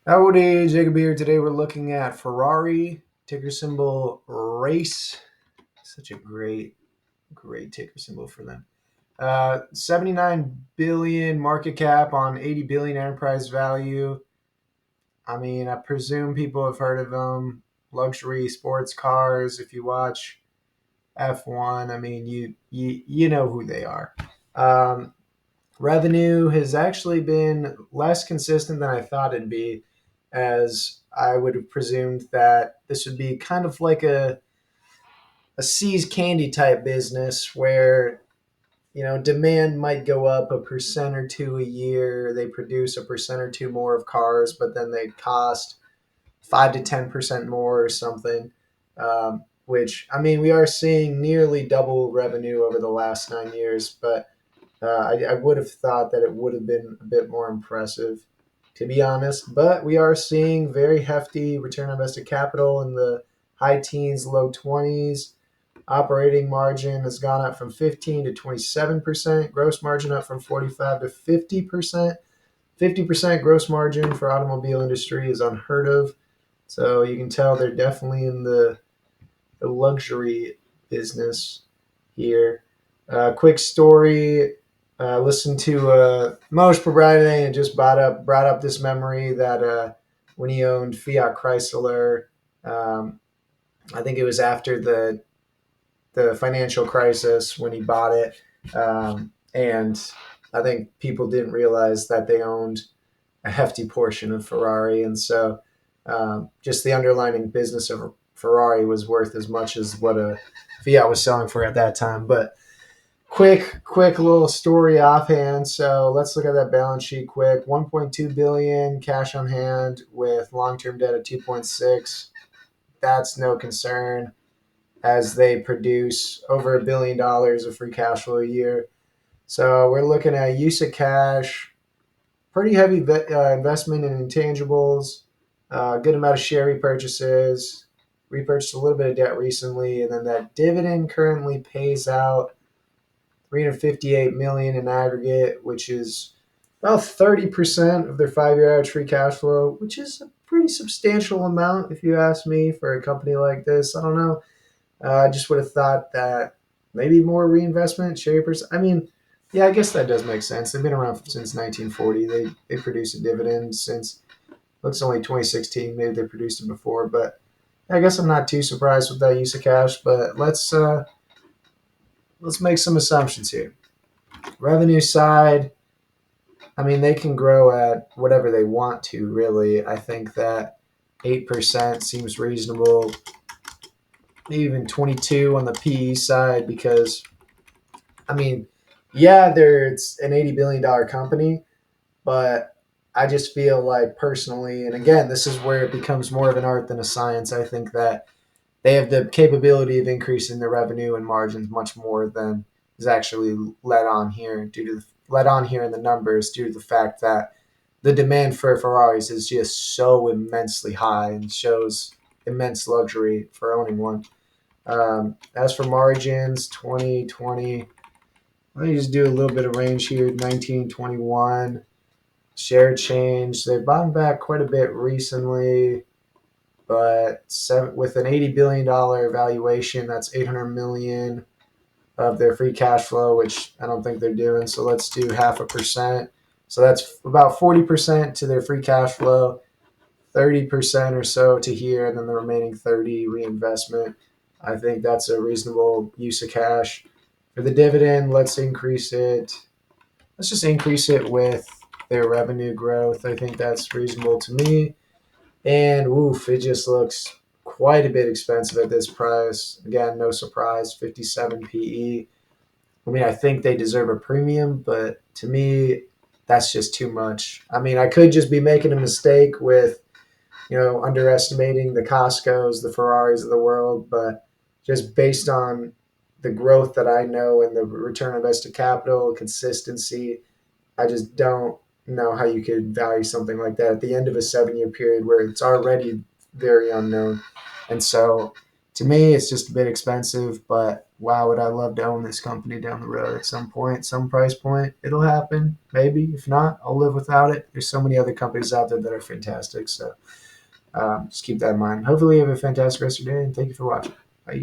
Howdy, Jacob here. Today we're looking at Ferrari, ticker symbol RACE. Such a great ticker symbol for them. 79 billion market cap on 80 billion enterprise value. I mean, I presume people have heard of them. Luxury sports cars. If you watch F1, I mean, you know who they are. Um, Revenue has actually been less consistent than I thought it'd be, as I would have presumed that this would be kind of like a C's candy type business where demand might go up a percent or two a year. They produce a percent or two more of cars, but then they cost 5 to 10% more or something. Which I mean, we are seeing nearly double revenue over the last 9 years, but I would have thought that it would have been a bit more impressive, to be honest. But we are seeing very hefty return on invested capital in the high teens, low 20s. Operating margin has gone up from 15 to 27%. Gross margin up from 45 to 50%. 50% gross margin for automobile industry is unheard of. So you can tell they're definitely in the luxury business here. Quick story. Listened to Mohnish Pabrai today and just brought up this memory that when he owned Fiat Chrysler, um, I think it was after the financial crisis when he bought it, and I think people didn't realize that they owned a hefty portion of Ferrari, and so just the underlying business of Ferrari was worth as much as what a Fiat was selling for at that time. But quick little story offhand. So let's look at that balance sheet quick. 1.2 billion cash on hand with long-term debt of 2.6. That's no concern as they produce over $1 billion of free cash flow a year. So we're looking at use of cash, pretty heavy investment in intangibles, good amount of share repurchases, repurchased a little bit of debt recently, and then that dividend currently pays out 358 million in aggregate, which is about 30% of their 5-year average free cash flow, which is a pretty substantial amount if you ask me for a company like this. I don't know. I just would have thought that maybe more reinvestment, shapers. I mean, yeah, I guess that does make sense. They've been around since 1940. They produce a dividend since looks only 2016. Maybe they produced it before, but I guess I'm not too surprised with that use of cash. But let's make some assumptions here. Revenue side, I mean, they can grow at whatever they want to, really. I think that 8% seems reasonable, even 22 on the PE side, because, I mean, yeah, it's an $80 billion company, but I just feel like personally, and again, this is where it becomes more of an art than a science. I think that they have the capability of increasing their revenue and margins much more than is actually let on here in the numbers due to the fact that the demand for Ferraris is just so immensely high and shows immense luxury for owning one. As for margins, 2020, let me just do a little bit of range here. 1921 share change. They've bought back quite a bit recently, but with an $80 billion valuation, that's 800 million of their free cash flow, which I don't think they're doing. So let's do 0.5%. So that's about 40% to their free cash flow, 30% or so to here, and then the remaining 30 reinvestment. I think that's a reasonable use of cash. For the dividend, let's increase it. Let's just increase it with their revenue growth. I think that's reasonable to me. And oof, it just looks quite a bit expensive at this price. Again, no surprise, 57 PE. I mean, I think they deserve a premium, but to me, that's just too much. I mean, I could just be making a mistake with, underestimating the Costcos, the Ferraris of the world, but just based on the growth that I know and the return on invested capital, consistency, I just don't know how you could value something like that at the end of a 7-year period where it's already very unknown. And so To me, it's just a bit expensive, but wow, would I love to own this company down the road at some point, some price point. It'll happen, maybe. If not, I'll live without it. There's so many other companies out there that are fantastic. So just keep that in mind. Hopefully, you have a fantastic rest of your day, and thank you for watching. Bye.